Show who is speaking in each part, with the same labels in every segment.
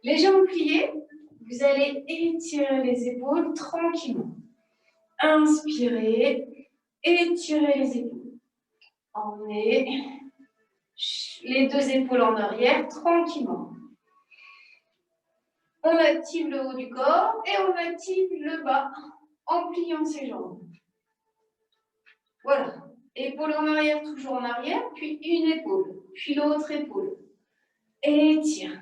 Speaker 1: Les jambes pliées, vous allez étirer les épaules tranquillement. Inspirez, étirez les épaules. Emmenez les deux épaules en arrière tranquillement. On active le haut du corps et on active le bas en pliant ses jambes. Voilà. Épaule en arrière, toujours en arrière, puis une épaule, puis l'autre épaule. Étire.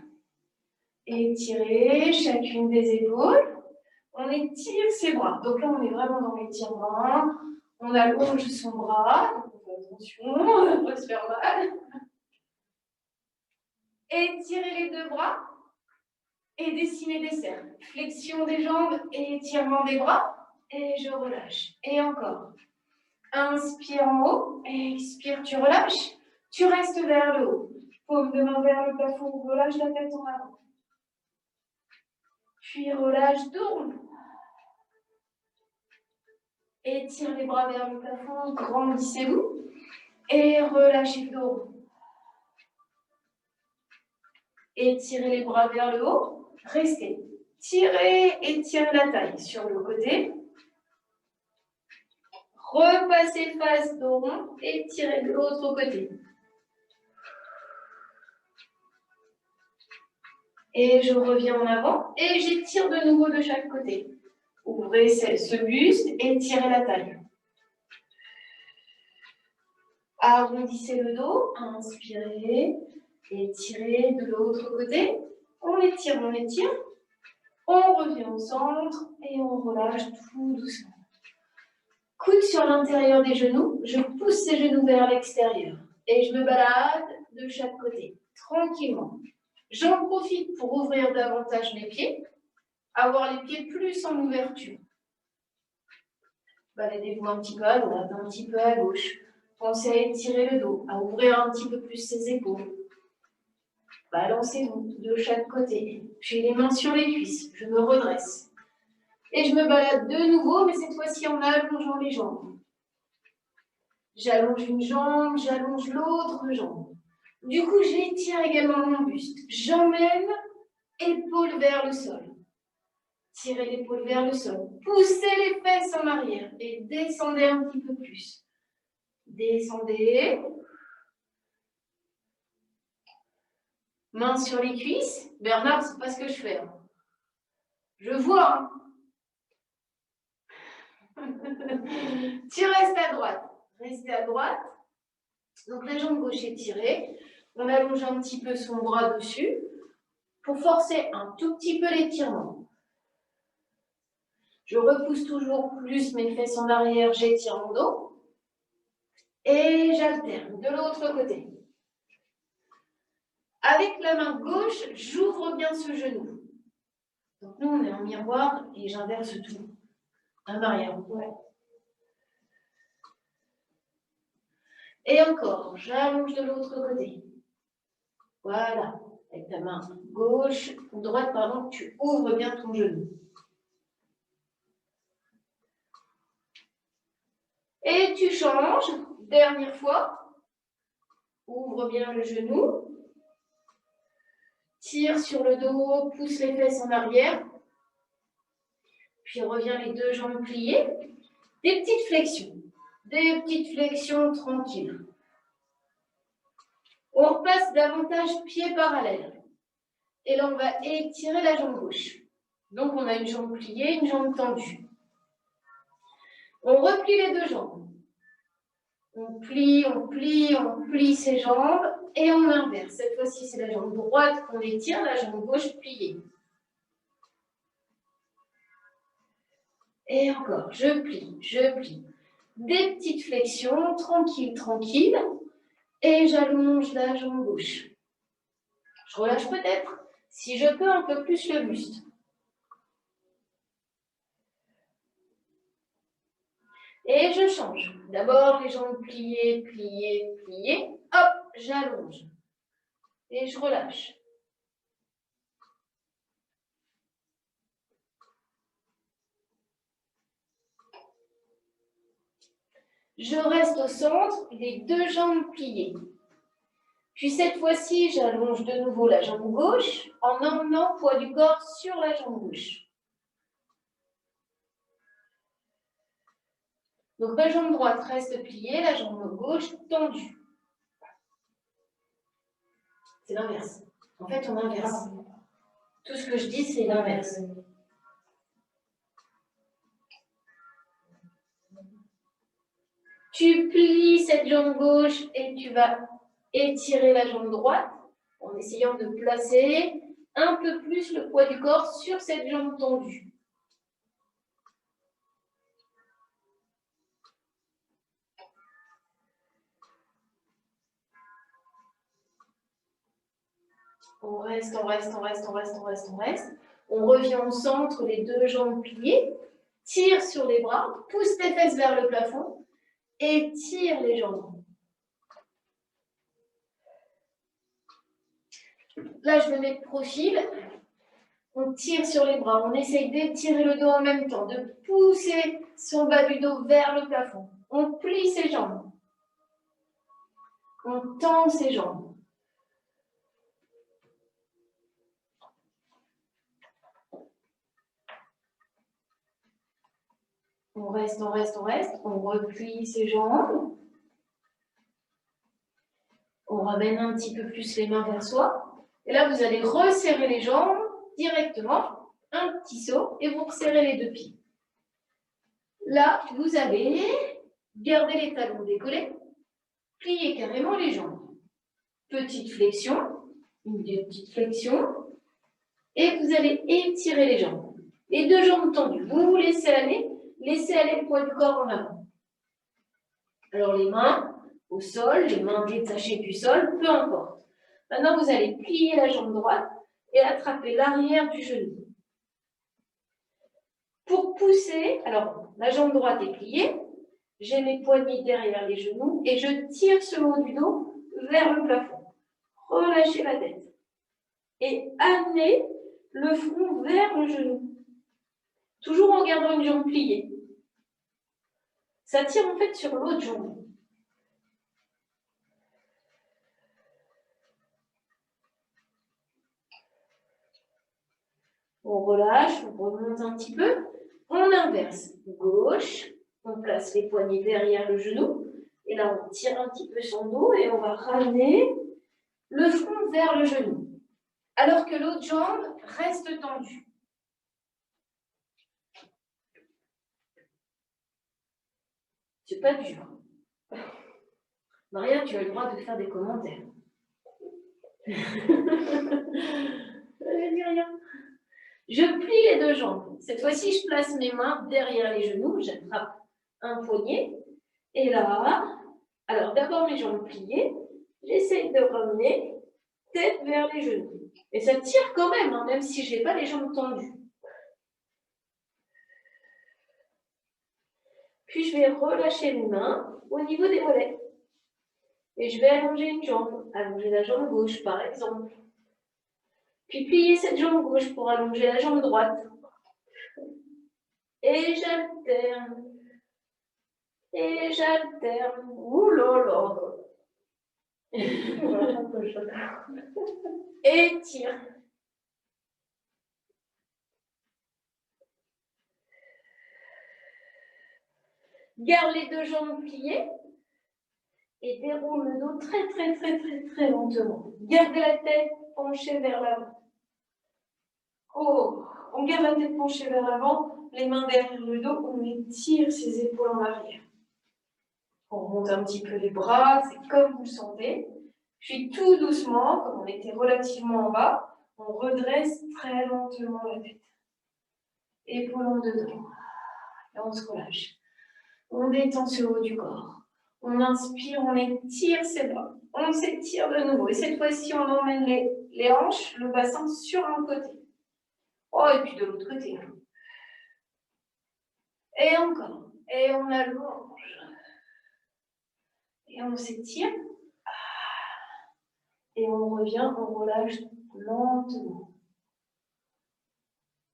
Speaker 1: Étirez chacune des épaules. On étire ses bras. Donc là, on est vraiment dans l'étirement. On allonge son bras. Donc on fait attention, on ne va pas se faire mal. Étirez les deux bras et dessinez des cercles. Flexion des jambes et étirement des bras. Et je relâche. Et encore. Inspire en haut. Expire, tu relâches. Tu restes vers le haut. Paume de main vers le plafond. Relâche la tête en avant. Puis relâche, tourne. Étire les bras vers le plafond, grandissez-vous. Et relâchez le dos. Étirez les bras vers le haut. Restez. Tirez et tirez la taille sur le côté. Repassez face dos rond et tirez de l'autre côté. Et je reviens en avant et j'étire de nouveau de chaque côté. Ouvrez ce buste et tirez la taille. Arrondissez le dos, inspirez, étirez de l'autre côté. On étire, on étire. On revient au centre et on relâche tout doucement. Coude sur l'intérieur des genoux, je pousse ces genoux vers l'extérieur. Et je me balade de chaque côté, tranquillement. J'en profite pour ouvrir davantage mes pieds, avoir les pieds plus en ouverture. Baladez-vous un petit peu à droite, un petit peu à gauche. Pensez à étirer le dos, à ouvrir un petit peu plus ses épaules. Balancez-vous de chaque côté. Puis les mains sur les cuisses, je me redresse. Et je me balade de nouveau, mais cette fois-ci en allongeant les jambes. J'allonge une jambe, j'allonge l'autre jambe. Du coup, j'étire également mon buste. J'emmène épaule vers le sol. Tirez l'épaule vers le sol. Poussez les fesses en arrière et descendez un petit peu plus. Descendez. Main sur les cuisses. Bernard, c'est pas ce que je fais. Hein. Je vois. Hein. Tu restes à droite. Restez à droite. Donc la jambe gauche est tirée. On allonge un petit peu son bras dessus pour forcer un tout petit peu l'étirement. Je repousse toujours plus mes fesses en arrière, j'étire mon dos. Et j'alterne de l'autre côté. Avec la main gauche, j'ouvre bien ce genou. Donc nous, on est en miroir et j'inverse tout. Un arrière. Ouais. Et encore, j'allonge de l'autre côté. Voilà. Avec ta main gauche, ou droite, pardon, tu ouvres bien ton genou. Et tu changes. Dernière fois. Ouvre bien le genou. Tire sur le dos, pousse les fesses en arrière. Puis reviens les deux jambes pliées. Des petites flexions. Des petites flexions tranquilles. On repasse davantage pieds parallèles. Et là, on va étirer la jambe gauche. Donc, on a une jambe pliée, une jambe tendue. On replie les deux jambes. On plie ses jambes et on inverse. Cette fois-ci, c'est la jambe droite qu'on étire, la jambe gauche pliée. Et encore, je plie, je plie. Des petites flexions, tranquille, tranquille. Et j'allonge la jambe gauche. Je relâche peut-être, si je peux, un peu plus le buste. Et je change. D'abord, les jambes pliées, pliées, pliées. Hop, j'allonge. Et je relâche. Je reste au centre, les deux jambes pliées. Puis cette fois-ci, j'allonge de nouveau la jambe gauche en emmenant le poids du corps sur la jambe gauche. Donc ma jambe droite reste pliée, la jambe gauche tendue. C'est l'inverse. En fait, on inverse. Tout ce que je dis, c'est l'inverse. Tu plies cette jambe gauche et tu vas étirer la jambe droite en essayant de placer un peu plus le poids du corps sur cette jambe tendue. On reste, on reste, on reste, on reste, on reste, on reste. On revient au centre, les deux jambes pliées. Tire sur les bras, pousse tes fesses vers le plafond et tire les jambes. Là, je me mets de profil. On tire sur les bras. On essaye d'étirer le dos en même temps, de pousser son bas du dos vers le plafond. On plie ses jambes. On tend ses jambes. On reste, on reste, on reste. On replie ses jambes. On ramène un petit peu plus les mains vers soi. Et là, vous allez resserrer les jambes directement. Un petit saut et vous resserrez les deux pieds. Là, vous allez garder les talons décollés. Plier carrément les jambes. Petite flexion. Une petite flexion. Et vous allez étirer les jambes. Les deux jambes tendues. Vous vous laissez aller le poids du corps en avant. Alors les mains au sol, les mains détachées du sol, peu importe. Maintenant, vous allez plier la jambe droite et attraper l'arrière du genou. Pour pousser, alors la jambe droite est pliée, j'ai mes poignets derrière les genoux et je tire ce haut du dos vers le plafond. Relâchez la tête et amenez le front vers le genou. Toujours en gardant une jambe pliée. Ça tire en fait sur l'autre jambe. On relâche, on remonte un petit peu. On inverse. Gauche, on place les poignets derrière le genou. Et là, on tire un petit peu son dos et on va ramener le front vers le genou. Alors que l'autre jambe reste tendue. C'est pas dur. Maria, tu as le droit de faire des commentaires. Je dis rien. Je plie les deux jambes. Cette fois-ci, je place mes mains derrière les genoux. J'attrape un poignet. Et là, alors d'abord mes jambes pliées. J'essaye de ramener tête vers les genoux. Et ça tire quand même, hein, même si je n'ai pas les jambes tendues. Puis je vais relâcher mes mains au niveau des mollets. Et je vais allonger une jambe, allonger la jambe gauche par exemple. Puis plier cette jambe gauche pour allonger la jambe droite. Et j'alterne. Et j'alterne. Ouh là là. Et tire. Garde les deux jambes pliées. Et déroule le dos très, très, très, très, très lentement. Gardez la tête penchée vers l'avant. Oh, on garde la tête penchée vers l'avant, les mains derrière le dos, on étire ses épaules en arrière. On remonte un petit peu les bras, c'est comme vous le sentez. Puis tout doucement, comme on était relativement en bas, on redresse très lentement la tête. Épaules en dedans. Et on se relâche. On détend ce haut du corps. On inspire, on étire ses bras. On s'étire de nouveau. Et cette fois-ci, on emmène les hanches, le bassin sur un côté. Oh, et puis de l'autre côté. Et encore. Et on allonge. Et on s'étire. Et on revient, on relâche lentement.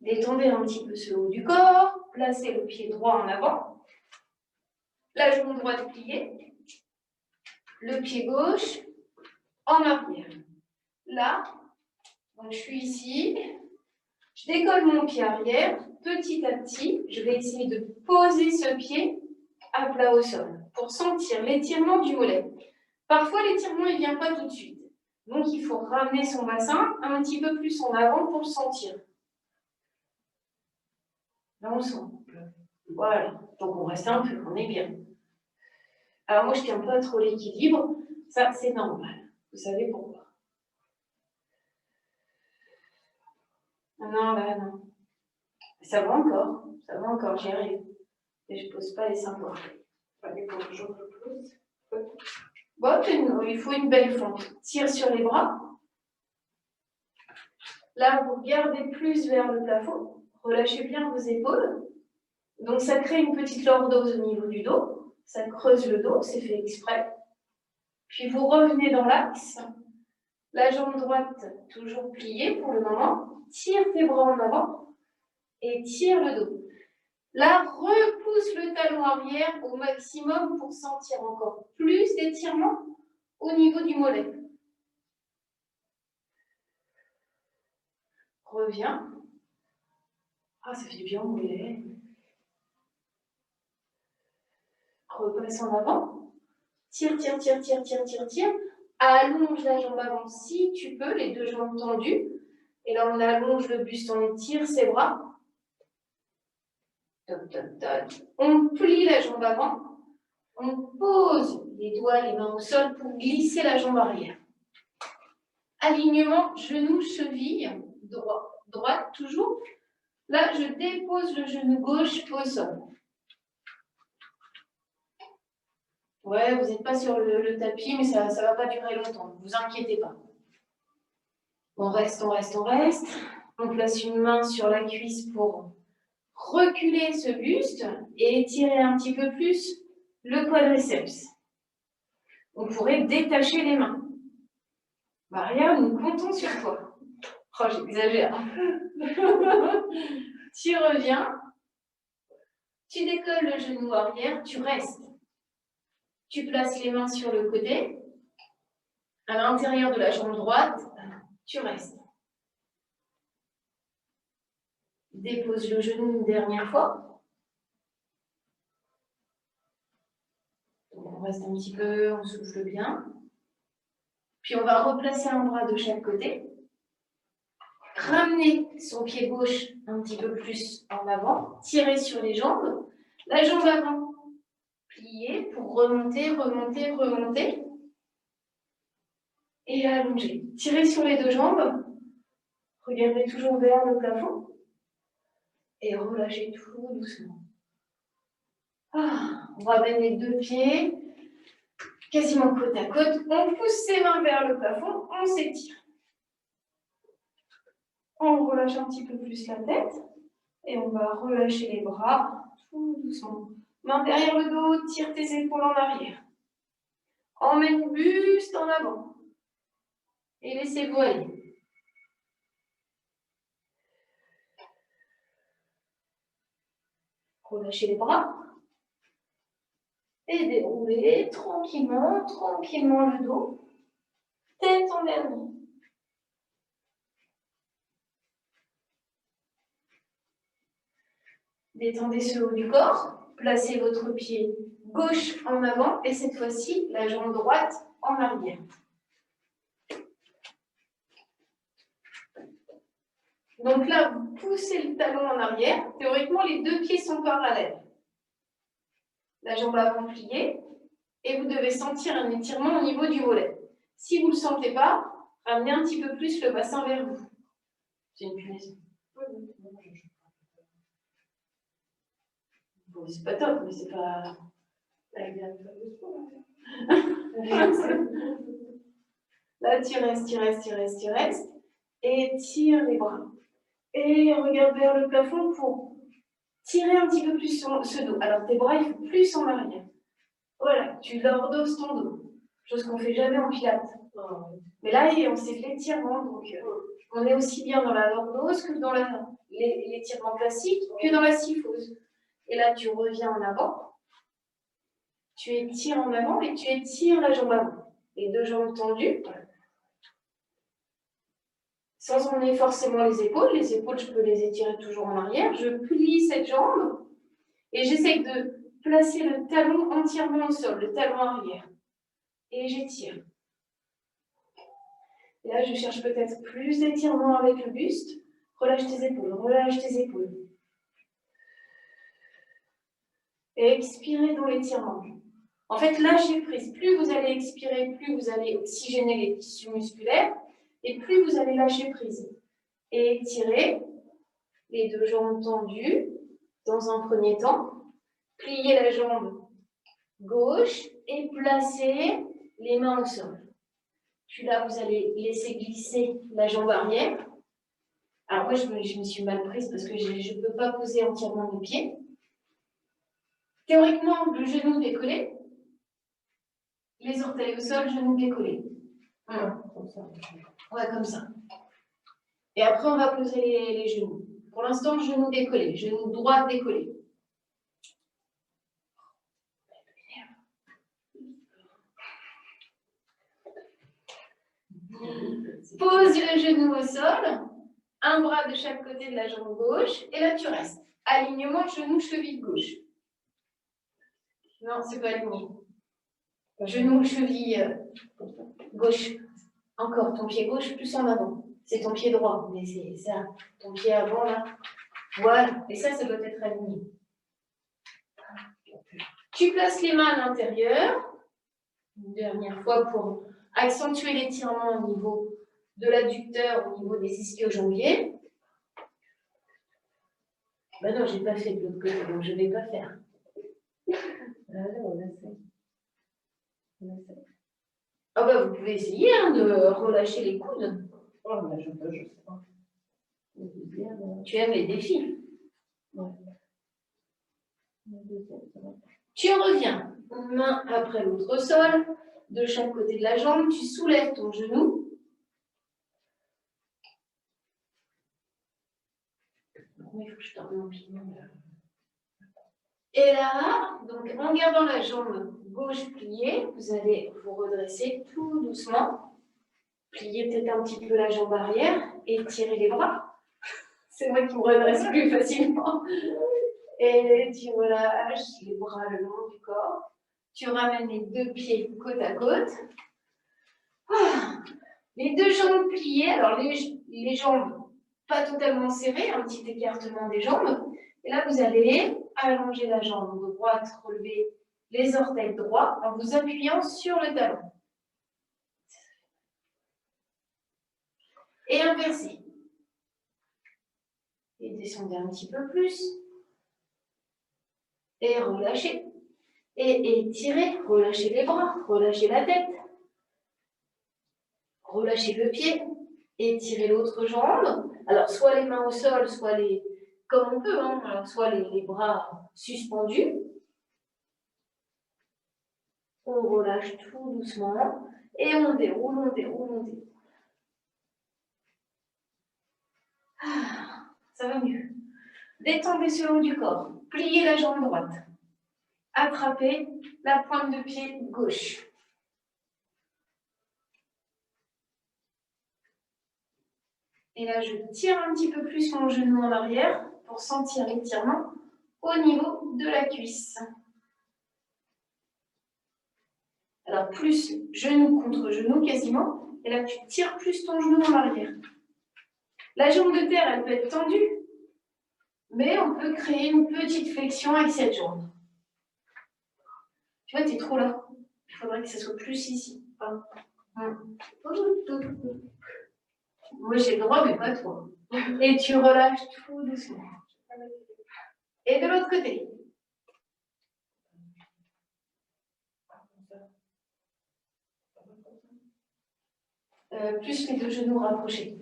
Speaker 1: Détendez un petit peu ce haut du corps. Placez le pied droit en avant. La jambe droite pliée. Le pied gauche en arrière. Là, donc je suis ici, je décolle mon pied arrière, petit à petit, je vais essayer de poser ce pied à plat au sol pour sentir l'étirement du mollet. Parfois, l'étirement ne vient pas tout de suite. Donc, il faut ramener son bassin un petit peu plus en avant pour le sentir. Là, on sent. Voilà. Donc, on reste un peu, on est bien. Alors, moi, je ne tiens pas trop l'équilibre. Ça, c'est normal. Vous savez pourquoi? Non, là, non. Ça va encore, j'y arrive. Et je ne pose pas les seins pour. Bon, il faut une belle fente. Tire sur les bras. Là, vous regardez plus vers le plafond. Relâchez bien vos épaules. Donc, ça crée une petite lordose au niveau du dos. Ça creuse le dos, c'est fait exprès. Puis, vous revenez dans l'axe. La jambe droite, toujours pliée pour le moment. Tire tes bras en avant et tire le dos. Là, repousse le talon arrière au maximum pour sentir encore plus d'étirement au niveau du mollet. Reviens. Ah, ça fait bien au mollet. Repasse en avant. Tire, tire, tire, tire, tire, tire, tire. Allonge la jambe avant si tu peux, les deux jambes tendues. Et là, on allonge le buste, on étire ses bras. Toc, toc, toc. On plie la jambe avant. On pose les doigts, les mains au sol pour glisser la jambe arrière. Alignement, genou, cheville, droite toujours. Là, je dépose le genou gauche au sol. Ouais, vous n'êtes pas sur le tapis, mais ça ne va pas durer longtemps. Ne vous inquiétez pas. On reste, on reste, on reste. On place une main sur la cuisse pour reculer ce buste et étirer un petit peu plus le quadriceps. On pourrait détacher les mains. Maria, nous comptons sur toi. Oh, j'exagère. Tu reviens, tu décolles le genou arrière, tu restes. Tu places les mains sur le côté, à l'intérieur de la jambe droite, tu restes. Dépose le genou une dernière fois. On reste un petit peu, on souffle bien. Puis on va replacer un bras de chaque côté. Ramener son pied gauche un petit peu plus en avant. Tirer sur les jambes. La jambe avant, plier pour remonter, remonter, remonter. Et allonger. Tirez sur les deux jambes. Regardez toujours vers le plafond. Et relâchez tout doucement. Ah, on ramène les deux pieds quasiment côte à côte. On pousse ses mains vers le plafond. On s'étire. On relâche un petit peu plus la tête. Et on va relâcher les bras tout doucement. Main derrière le dos. Tire tes épaules en arrière. Emmène buste en avant. Et laissez-vous aller. Relâchez les bras. Et déroulez tranquillement, tranquillement le dos. Tête en dernier. Détendez ce haut du corps. Placez votre pied gauche en avant et cette fois-ci, la jambe droite en arrière. Donc là, vous poussez le talon en arrière. Théoriquement, les deux pieds sont parallèles. La jambe avant pliée. Et vous devez sentir un étirement au niveau du mollet. Si vous ne le sentez pas, ramenez un petit peu plus le bassin vers vous. C'est une punaise. Bon, c'est pas top, mais c'est pas... Là, tu restes, tu restes, tu restes, tu restes. Et tire les bras. Et regarde vers le plafond pour tirer un petit peu plus sur ce dos. Alors, tes bras, il faut plus en arrière. Voilà, tu lordoses ton dos. Chose qu'on ne fait jamais en pilates. Mais là, on s'est fait l'étirement, donc on est aussi bien dans la lordose que dans l'étirement classique, que dans la syphose. Et là, tu reviens en avant. Tu étires en avant et tu étires la jambe avant. Les deux jambes tendues. sans emmener forcément les épaules. Les épaules, je peux les étirer toujours en arrière. Je plie cette jambe et j'essaie de placer le talon entièrement au sol, le talon arrière. Et j'étire. Et là, je cherche peut-être plus d'étirement avec le buste. Relâche tes épaules, relâche tes épaules. Et expirez dans l'étirement. En fait, lâchez prise. Plus vous allez expirer, plus vous allez oxygéner les tissus musculaires et plus vous allez lâcher prise. Et étirez les deux jambes tendues dans un premier temps. Pliez la jambe gauche et placez les mains au sol. Puis là, vous allez laisser glisser la jambe arrière. Alors moi, je me suis mal prise parce que je ne peux pas poser entièrement mes pieds. Théoriquement, le genou décollé. Les orteils au sol, genou décollé. Comme ça. Ouais, comme ça. Et après, on va poser les genoux. Pour l'instant, genou décollé, genou droit décollé. Pose le genou au sol, un bras de chaque côté de la jambe gauche, et là tu restes. Alignement genou-cheville gauche. Non, c'est pas aligné. Genou-cheville gauche. Encore, ton pied gauche plus en avant. C'est ton pied droit, mais c'est ça. Ton pied avant là. Voilà, et ça doit être aligné. Tu places les mains à l'intérieur. Une dernière fois pour accentuer l'étirement au niveau de l'adducteur, au niveau des ischio-jambiers. Ben non, je n'ai pas fait de l'autre côté, donc je ne vais pas faire. Ah ben, vous pouvez essayer de relâcher les coudes. Oh, ben, je sais pas. Tu aimes les défis. Ouais. Tu reviens, main après l'autre au sol, de chaque côté de la jambe, tu soulèves ton genou. Il faut que je te remette l'opinion. Et là, donc en gardant la jambe gauche pliée, vous allez vous redresser tout doucement. Pliez peut-être un petit peu la jambe arrière et tirez les bras. C'est moi qui me redresse plus facilement. Et tu relâches les bras le long du corps. Tu ramènes les deux pieds côte à côte. Les deux jambes pliées. Alors les jambes pas totalement serrées, un petit écartement des jambes. Et là, vous allez allonger la jambe droite, relever les orteils droits en vous appuyant sur le talon. Et inversez. Et descendez un petit peu plus. Et relâchez. Et étirez, relâchez les bras, relâchez la tête. Relâchez le pied. Étirez l'autre jambe. Alors, soit les mains au sol, soit les... Comme on peut, hein. Alors, soit les bras suspendus. On relâche tout doucement. Et on déroule, on déroule, on déroule. Ça va mieux. Détendez ce haut du corps. Pliez la jambe droite. Attrapez la pointe de pied gauche. Et là, je tire un petit peu plus mon genou en arrière pour sentir l'étirement au niveau de la cuisse. Alors, plus genou contre genou quasiment. Et là, tu tires plus ton genou en arrière. La jambe de terre, elle peut être tendue. Mais on peut créer une petite flexion avec cette jambe. Tu vois, tu es trop là. Il faudrait que ça soit plus ici. Moi, j'ai le droit, mais pas toi. Et tu relâches tout doucement. Et de l'autre côté. Plus les deux genoux rapprochés.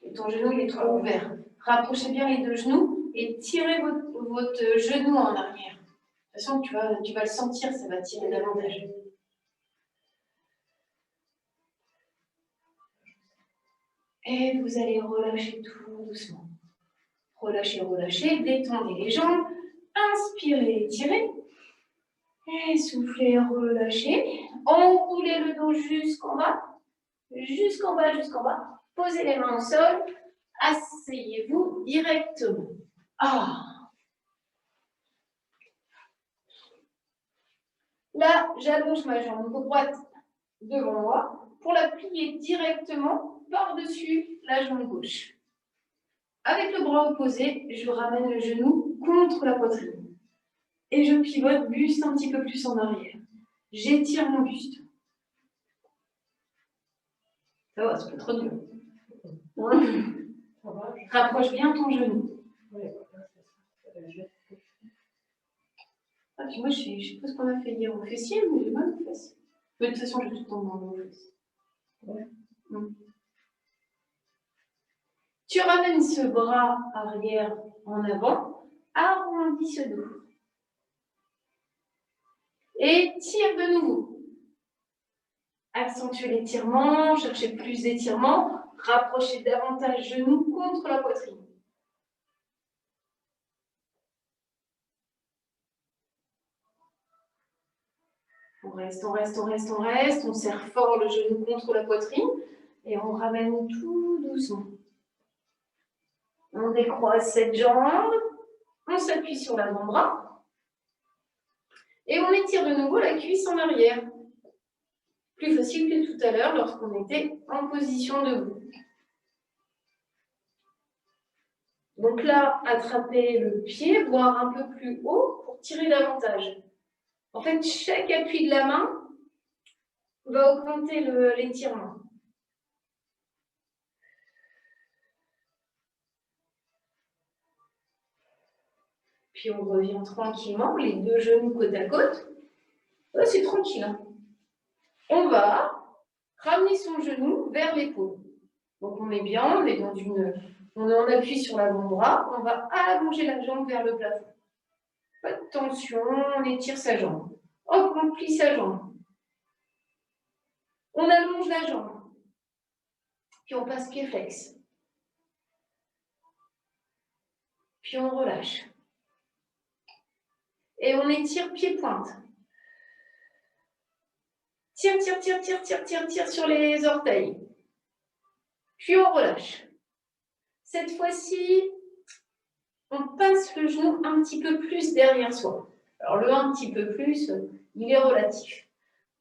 Speaker 1: Et ton genou, il est trop ouvert. Rapprochez bien les deux genoux et tirez votre genou en arrière. De toute façon, tu vas le sentir, ça va tirer davantage. Et vous allez relâcher tout doucement. Relâchez, relâchez, détendez les jambes. Inspirez, étirez. Et soufflez, relâchez. Enroulez le dos jusqu'en bas. Jusqu'en bas, jusqu'en bas. Posez les mains au sol. Asseyez-vous directement. Ah. Là, j'allonge ma jambe droite devant moi pour la plier directement par-dessus la jambe gauche. Avec le bras opposé, je ramène le genou contre la poitrine. Et je pivote buste un petit peu plus en arrière. J'étire mon buste. Ça va, c'est pas trop dur. Rapproche bien ton genou. Ah, puis moi, je sais pas ce qu'on a fait hier au fessier, mais j'ai mal au fessier. De toute façon, j'ai tout le temps dans mon fessier. Ouais. Tu ramènes ce bras arrière en avant, arrondis ce dos. Et tire de nouveau. Accentuez l'étirement, cherchez plus d'étirement, rapprochez davantage genou contre la poitrine. On reste, on serre fort le genou contre la poitrine et on ramène tout doucement. On décroise cette jambe, on s'appuie sur l'avant-bras et on étire de nouveau la cuisse en arrière. Plus facile que tout à l'heure lorsqu'on était en position debout. Donc là, attrapez le pied, voire un peu plus haut pour tirer davantage. En fait, chaque appui de la main va augmenter l'étirement. Puis on revient tranquillement, les deux genoux côte à côte. Là, c'est tranquille. Hein. On va ramener son genou vers l'épaule. Donc on est bien, on est en appui sur l'avant-bras. On va allonger la jambe vers le plafond. Pas de tension, on étire sa jambe. Hop, on plie sa jambe. On allonge la jambe. Puis on passe pied flex. Puis on relâche. Et on étire pied-pointe. Tire sur les orteils. Puis on relâche. Cette fois-ci, on passe le genou un petit peu plus derrière soi. Alors le un petit peu plus, il est relatif.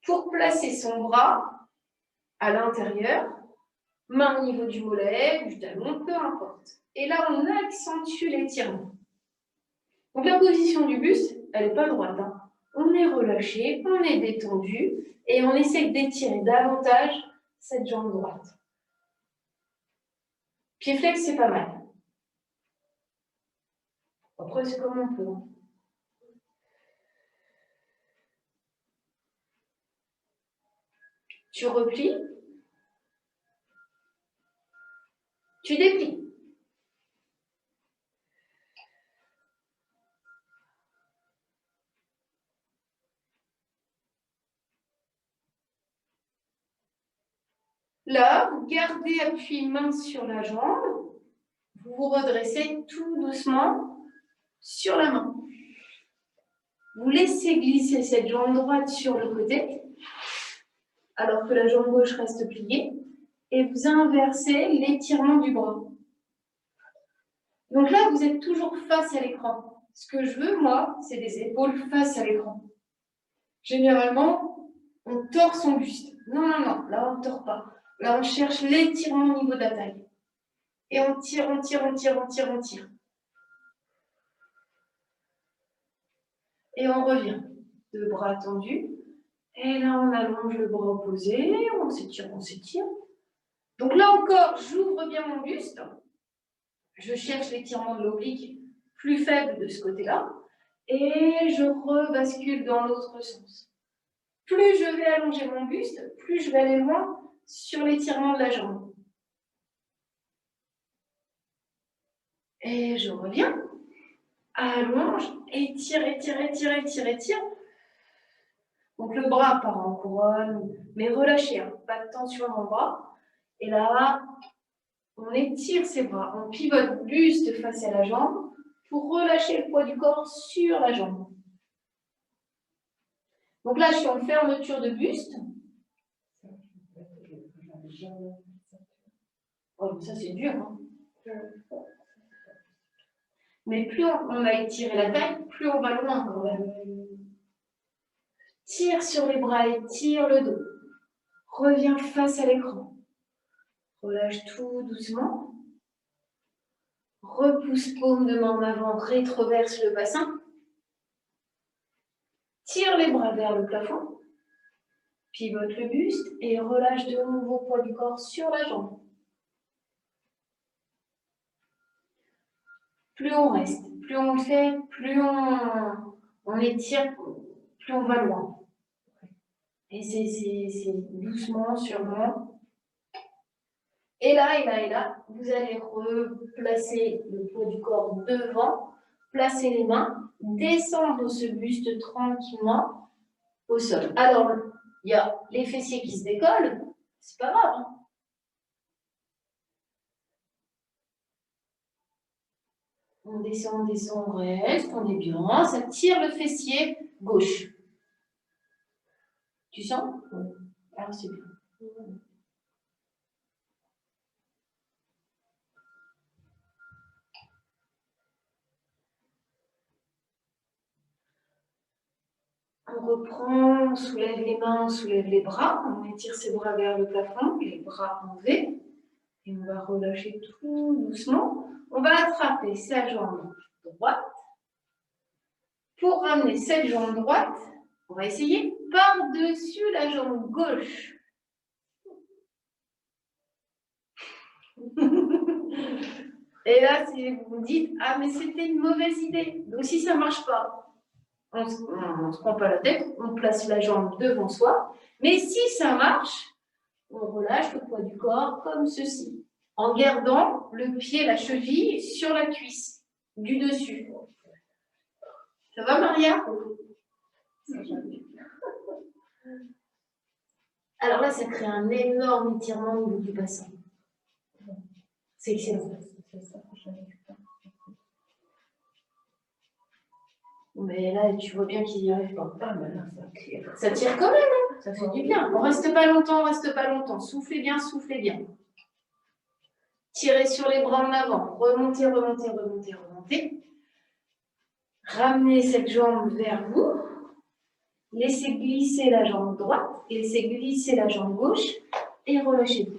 Speaker 1: Pour placer son bras à l'intérieur, main au niveau du mollet, du talon, peu importe. Et là, on accentue l'étirement. Donc la position du buste, elle n'est pas droite. Hein. On est relâché, on est détendu et on essaie d'étirer davantage cette jambe droite. Pied flex, c'est pas mal. Après, c'est comme on peut. Tu replies. Tu déplies. Là, vous gardez appui main sur la jambe. Vous vous redressez tout doucement sur la main. Vous laissez glisser cette jambe droite sur le côté, alors que la jambe gauche reste pliée, et vous inversez l'étirement du bras. Donc là, vous êtes toujours face à l'écran. Ce que je veux, moi, c'est des épaules face à l'écran. Généralement, on tord son buste. Non, là, on ne tord pas. Là, on cherche l'étirement au niveau de la taille. Et on tire. Et on revient. Deux bras tendus. Et là, on allonge le bras opposé. On s'étire. Donc là encore, j'ouvre bien mon buste. Je cherche l'étirement de l'oblique plus faible de ce côté-là. Et je rebascule dans l'autre sens. Plus je vais allonger mon buste, plus je vais aller loin sur l'étirement de la jambe. Et je reviens. Allonge, étire. Donc le bras part en couronne, mais relâchez, hein, pas de tension dans le bras. Et là, on étire ses bras, on pivote buste face à la jambe pour relâcher le poids du corps sur la jambe. Donc là, je suis en fermeture de buste. Oh, ça, c'est dur. Hein. Mais plus on va étirer la taille, plus on va loin quand même. Tire sur les bras, étire le dos. Reviens face à l'écran. Relâche tout doucement. Repousse paume de main en avant, rétroverse le bassin. Tire les bras vers le plafond. Pivote le buste et relâche de nouveau poids du corps sur la jambe. Plus on reste, plus on le fait, plus on étire, plus on va loin. Et c'est doucement, sûrement. Et là, vous allez replacer le poids du corps devant, placer les mains, descendre ce buste tranquillement au sol. Alors, il y a les fessiers qui se décollent, c'est pas grave. Hein. On descend, on reste, on est bien. Ça tire le fessier gauche. Tu sens? Oui. Alors, c'est bien. On reprend, on soulève les mains, on soulève les bras. On étire ses bras vers le plafond, les bras en V. Et on va relâcher tout doucement. On va attraper sa jambe droite. Pour ramener cette jambe droite, on va essayer par-dessus la jambe gauche. Et là, si vous vous dites, ah, mais c'était une mauvaise idée. Donc, si ça ne marche pas, on ne se prend pas la tête, on place la jambe devant soi. Mais si ça marche, on relâche le poids du corps comme ceci, en gardant le pied, la cheville sur la cuisse du dessus. Ça va, Maria? Alors là, ça crée un énorme étirement au niveau du bassin. C'est excellent. Mais là, tu vois bien qu'il n'y arrive pas. Ah, mais là, ça tire quand même, hein. Ça fait du bien. On reste pas longtemps, on reste pas longtemps. Soufflez bien, soufflez bien. Tirez sur les bras en avant. Remontez, remontez, remontez, remontez. Ramenez cette jambe vers vous. Laissez glisser la jambe droite. Laissez glisser la jambe gauche. Et relâchez-vous.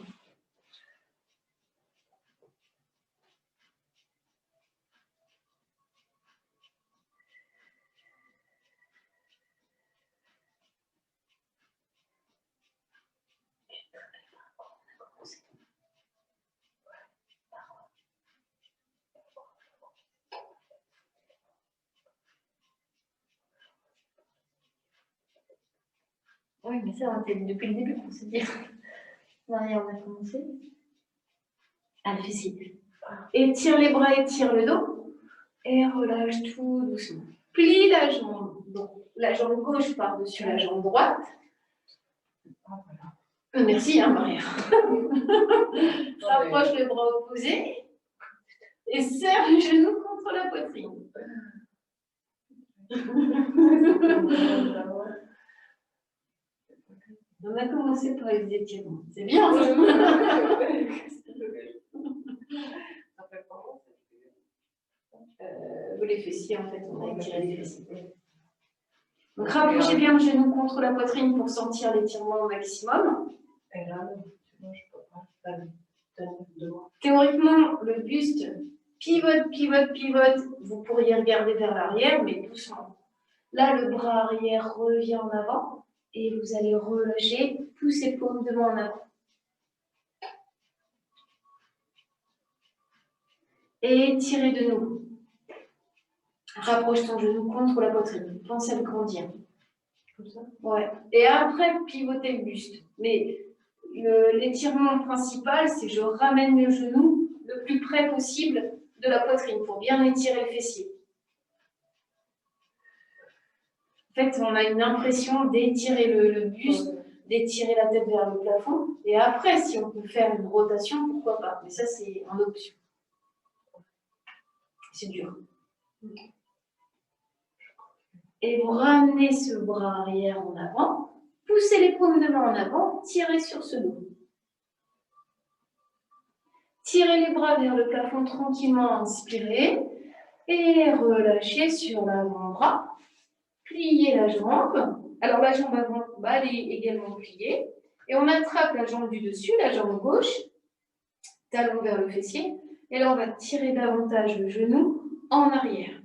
Speaker 1: Oui, mais ça, on fait depuis le début pour se dire. Maria, on a commencé. Ah, le fessier. Étire les bras, étire le dos. Et relâche tout doucement. Plie la jambe. Donc, la jambe gauche par-dessus la jambe droite. Merci, hein, Maria. Rapproche les bras opposés. Et serre les genoux contre la poitrine. On a commencé par les étirements. C'est bien. Les fessiers, en fait, on a étiré les fessiers. Donc, rapprochez bien le genou contre la poitrine pour sentir l'étirement au maximum. Et là, je peux pas. Théoriquement, le buste pivote, pivote, pivote. Vous pourriez regarder vers l'arrière, mais doucement. Là, le bras arrière revient en avant et vous allez relâcher tous ces paumes de main en avant. Et tirez de nouveau. Rapproche ton genou contre la poitrine. Pense à le grandir. Comme ça? Ouais. Et après, pivotez le buste. Mais l'étirement principal, c'est que je ramène le genou le plus près possible de la poitrine pour bien étirer le fessier. En fait, on a une impression d'étirer le buste, d'étirer la tête vers le plafond. Et après, si on peut faire une rotation, pourquoi pas. Mais ça, c'est en option. C'est dur. Et vous ramenez ce bras arrière en avant, poussez les paumes de main en avant, tirez sur ce dos. Tirez les bras vers le plafond tranquillement, inspirez. Et relâchez sur l'avant-bras. Pliez la jambe. Alors la jambe avant, elle est également pliée. Et on attrape la jambe du dessus, la jambe gauche, talon vers le fessier. Et là, on va tirer davantage le genou en arrière.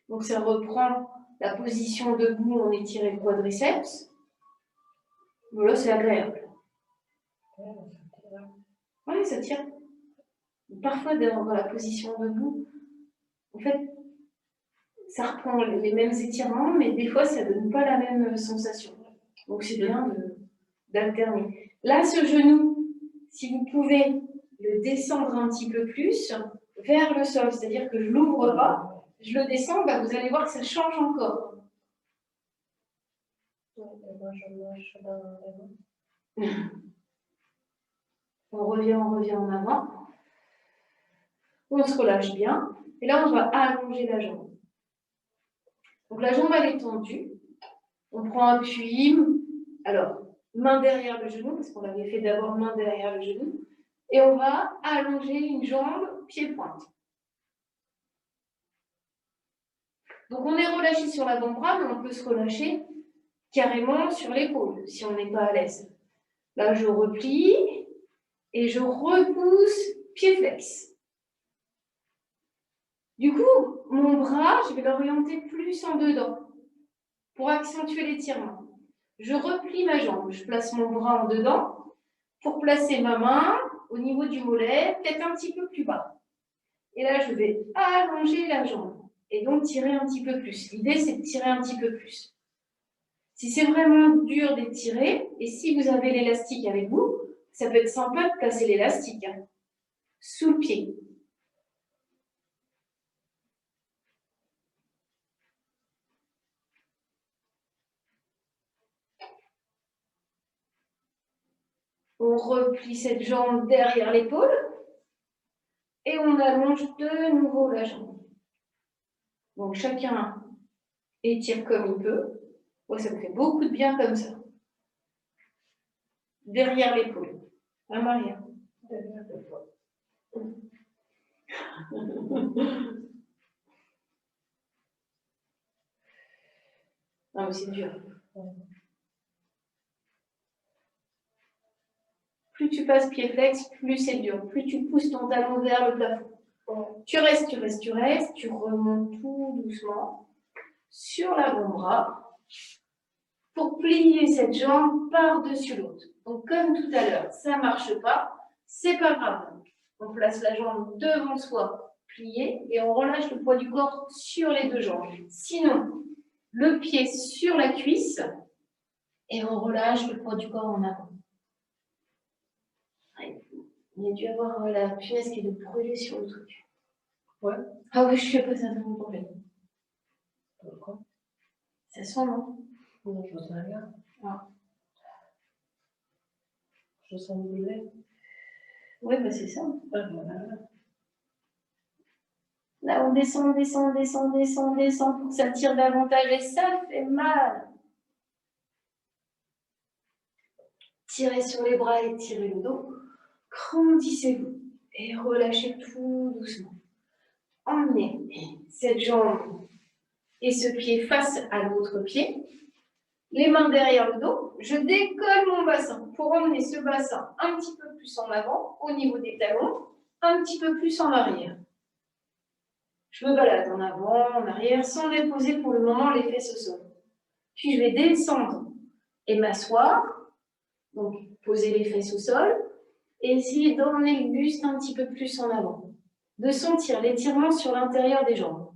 Speaker 1: Donc ça reprend la position debout, on étire le quadriceps. Voilà, c'est agréable. Oui, ça tire. Parfois, dans la position debout, en fait, ça reprend les mêmes étirements, mais des fois, ça ne donne pas la même sensation. Donc, c'est bien d'alterner. Là, ce genou, si vous pouvez le descendre un petit peu plus vers le sol, c'est-à-dire que je ne l'ouvre pas, je le descends, vous allez voir que ça change encore. On revient en avant. On se relâche bien. Et là, on va allonger la jambe. Donc, la jambe, elle est tendue. On prend appui. Alors, main derrière le genou, parce qu'on avait fait d'abord main derrière le genou. Et on va allonger une jambe pied-pointe. Donc, on est relâché sur l'avant-bras, mais on peut se relâcher carrément sur l'épaule, si on n'est pas à l'aise. Là, je replie et je repousse pied flex. Du coup, mon bras, je vais l'orienter plus en dedans pour accentuer l'étirement. Je replie ma jambe, je place mon bras en dedans pour placer ma main au niveau du mollet, peut-être un petit peu plus bas. Et là, je vais allonger la jambe et donc tirer un petit peu plus. L'idée, c'est de tirer un petit peu plus. Si c'est vraiment dur d'étirer, et si vous avez l'élastique avec vous, ça peut être sympa de placer l'élastique sous le pied. On replie cette jambe derrière l'épaule et on allonge de nouveau la jambe. Donc chacun étire comme il peut. Moi, ça me fait beaucoup de bien comme ça. Derrière l'épaule. À Maria. Derrière l'épaule. Non, mais c'est dur. Plus tu passes pied flex, plus c'est dur. Plus tu pousses ton talon vers le plafond. Tu restes, tu remontes tout doucement sur l'avant-bras pour plier cette jambe par-dessus l'autre. Donc, comme tout à l'heure, ça ne marche pas, c'est pas grave. On place la jambe devant soi, pliée, et on relâche le poids du corps sur les deux jambes. Sinon, le pied sur la cuisse, et on relâche le poids du corps en avant. Il y a dû avoir la punaise qui est de brûler sur le truc. Ouais. Ah oui, je fais pas ça dans mon problème. Pourquoi? Ça sent, non? Non, je sens rien. Ah. Je sens brûler. Oui, c'est ça. Ah, voilà. Là, on descend pour que ça tire davantage et ça fait mal. Tirez sur les bras et tirez le dos. Grandissez-vous et relâchez tout doucement. Emmenez cette jambe et ce pied face à l'autre pied. Les mains derrière le dos. Je décolle mon bassin pour emmener ce bassin un petit peu plus en avant, au niveau des talons, un petit peu plus en arrière. Je me balade en avant, en arrière, sans déposer pour le moment les fesses au sol. Puis je vais descendre et m'asseoir. Donc, poser les fesses au sol et essayer d'emmener le buste un petit peu plus en avant. De sentir l'étirement sur l'intérieur des jambes.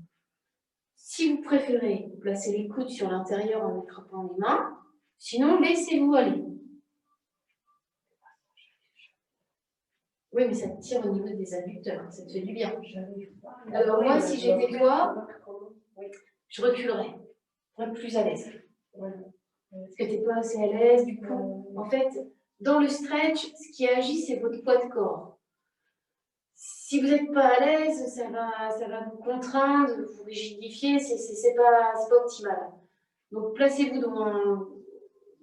Speaker 1: Si vous préférez, placez les coudes sur l'intérieur en attrapant les mains. Sinon, laissez-vous aller. Oui, mais ça te tire au niveau des adducteurs, ça te fait du bien. Alors moi, si j'étais toi, je reculerais, pour être plus à l'aise. Parce que tu n'es pas assez à l'aise, du coup, en fait, dans le stretch, ce qui agit, c'est votre poids de corps. Si vous n'êtes pas à l'aise, ça va vous contraindre, vous rigidifier, c'est pas optimal. Donc placez-vous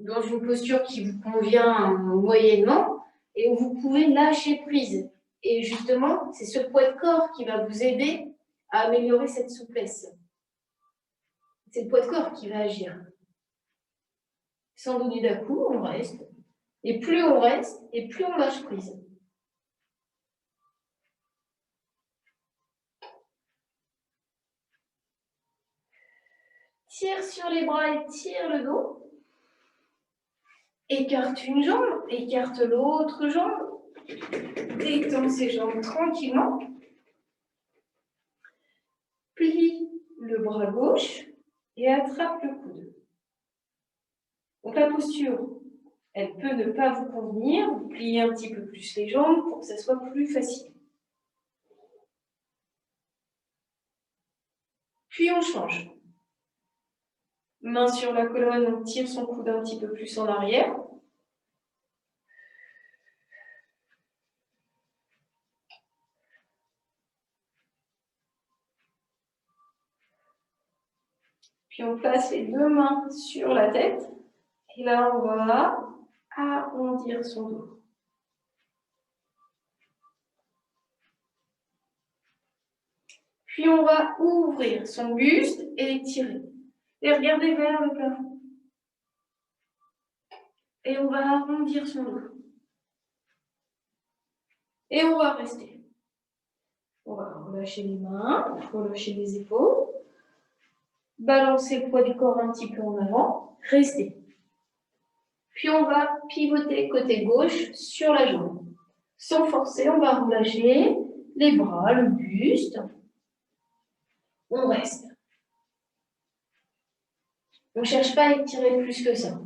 Speaker 1: dans une posture qui vous convient moyennement et où vous pouvez lâcher prise. Et justement, c'est ce poids de corps qui va vous aider à améliorer cette souplesse. C'est le poids de corps qui va agir. Sans donner d'à-coup, on reste. Et plus on reste, et plus on lâche prise. Tire sur les bras et tire le dos. Écarte une jambe, écarte l'autre jambe. Détends ses jambes tranquillement. Plie le bras gauche et attrape le coude. Donc la posture, elle peut ne pas vous convenir. Vous pliez un petit peu plus les jambes pour que ça soit plus facile. Puis on change. Main sur la colonne, on tire son coude un petit peu plus en arrière. Puis on place les deux mains sur la tête. Et là, on va arrondir son dos. Puis on va ouvrir son buste et étirer. Et regarder vers le plafond. Et on va arrondir son dos. Et on va rester. On va relâcher les mains, relâcher les épaules. Balancer le poids du corps un petit peu en avant. Rester. Puis on va pivoter côté gauche sur la jambe. Sans forcer, on va relâcher les bras, le buste. On reste. On ne cherche pas à étirer plus que ça.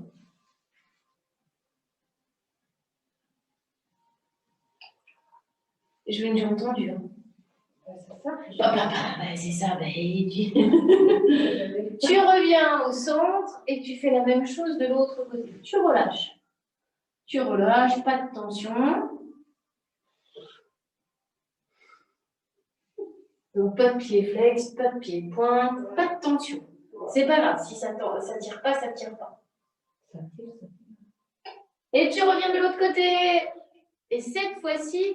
Speaker 1: J'ai entendu. Hein. C'est ça. Tu reviens au centre et tu fais la même chose de l'autre côté. Tu relâches. Tu relâches, pas de tension. Donc pas de pied flex, pas de pied pointe, pas de tension. C'est pas grave, si ça tire pas, ça tire pas. Et tu reviens de l'autre côté. Et cette fois-ci,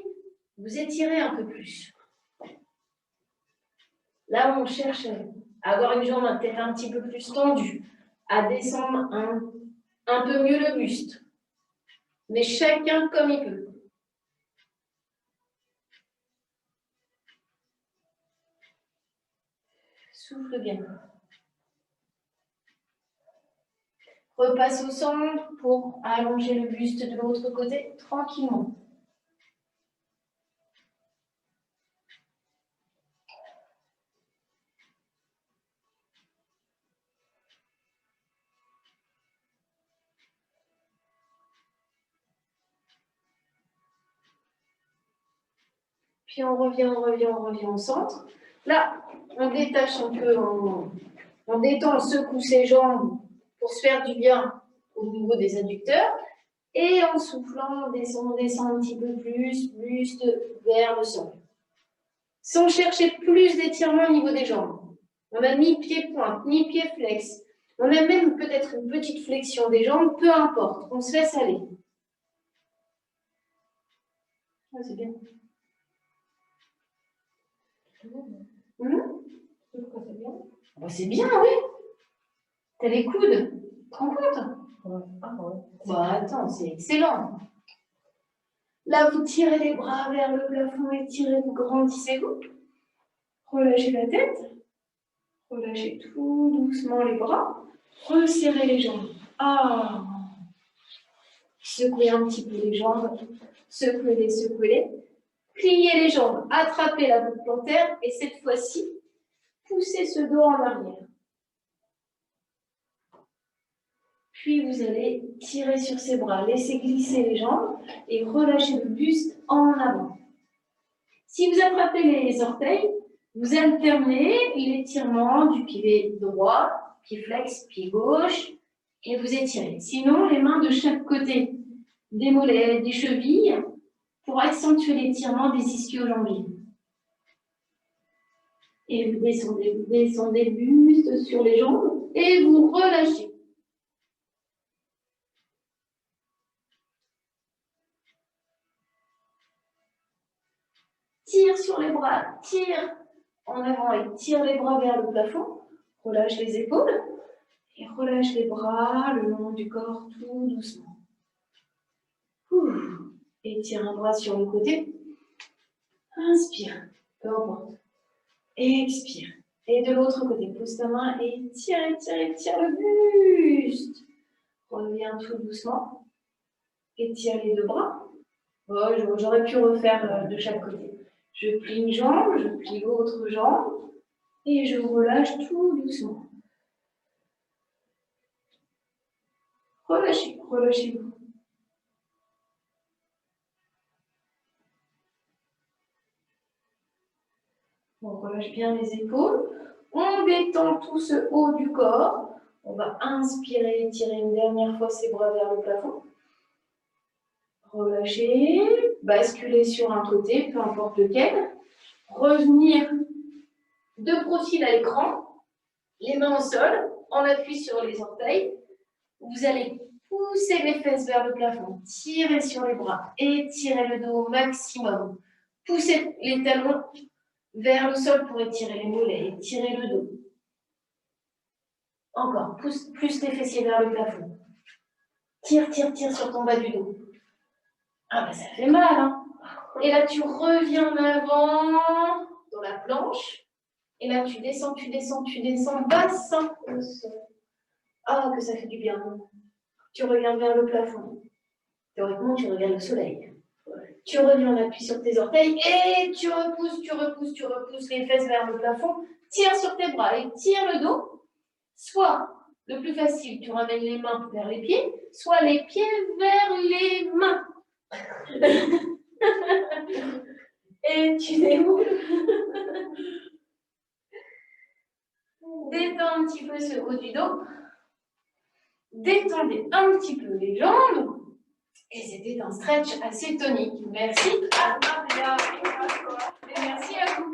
Speaker 1: vous étirez un peu plus. Là, on cherche à avoir une jambe peut-être un petit peu plus tendue, à descendre un peu mieux le buste. Mais chacun comme il peut. Souffle bien. Repasse au centre pour allonger le buste de l'autre côté tranquillement. Puis on revient au centre. Là, on détache un peu, on détend, on secoue ses jambes pour se faire du bien au niveau des adducteurs. Et en soufflant, on descend un petit peu plus, buste vers le sol. Sans chercher plus d'étirement au niveau des jambes. On n'a ni pied pointe, ni pied flex. On a même peut-être une petite flexion des jambes, peu importe. On se laisse aller. Ah, c'est bien. C'est bien, oui. T'as les coudes. Tu te rends compte? Bah, attends, c'est excellent. Là, vous tirez les bras vers le plafond, étirez-vous, grandissez-vous. Relâchez la tête. Relâchez tout doucement les bras. Resserrez les jambes. Ah. Secouez un petit peu les jambes. Secouez-les, secouez-les. Pliez les jambes. Attrapez la voûte plantaire. Et cette fois-ci, poussez ce dos en arrière. Puis vous allez tirer sur ses bras, laisser glisser les jambes et relâcher le buste en avant. Si vous attrapez les orteils, vous alternez l'étirement du pied droit, pied flex, pied gauche, et vous étirez. Sinon, les mains de chaque côté des mollets, des chevilles, pour accentuer l'étirement des ischio-jambiers. Et vous descendez le buste sur les jambes et vous relâchez. tire sur les bras, tire en avant et tire les bras vers le plafond. Relâche les épaules et relâche les bras le long du corps tout doucement. Et tire un bras sur le côté. Inspire, peu importe. Expire. Et de l'autre côté, pousse ta main et tire, le buste. Reviens tout doucement. Et tire les deux bras. Oh, j'aurais pu refaire de chaque côté. Je plie une jambe, je plie l'autre jambe. Et je relâche tout doucement. Relâchez, relâchez-vous. On relâche bien les épaules. On détend tout ce haut du corps. On va inspirer et tirer une dernière fois ses bras vers le plafond. Relâcher, basculer sur un côté, peu importe lequel. Revenir de profil à l'écran, les mains au sol, on appuie sur les orteils. Vous allez pousser les fesses vers le plafond, tirer sur les bras, étirer le dos au maximum. Poussez les talons vers le sol pour étirer les mollets, étirer le dos. Encore, pousse plus les fessiers vers le plafond. Tire sur ton bas du dos. Ah ben ça fait mal, hein. Et là tu reviens en avant dans la planche. Et là tu descends, bassin au sol. Ah que ça fait du bien. Tu regardes vers le plafond. Théoriquement tu regardes le soleil. Tu reviens, on appuie sur tes orteils et tu repousses les fesses vers le plafond. Tire sur tes bras et tire le dos. Soit, le plus facile, tu ramènes les mains vers les pieds, soit les pieds vers les mains. Et tu déroules. Détends un petit peu ce haut du dos. Détendez un petit peu les jambes. Et c'était un stretch assez tonique. Merci à Maria. Et merci à vous.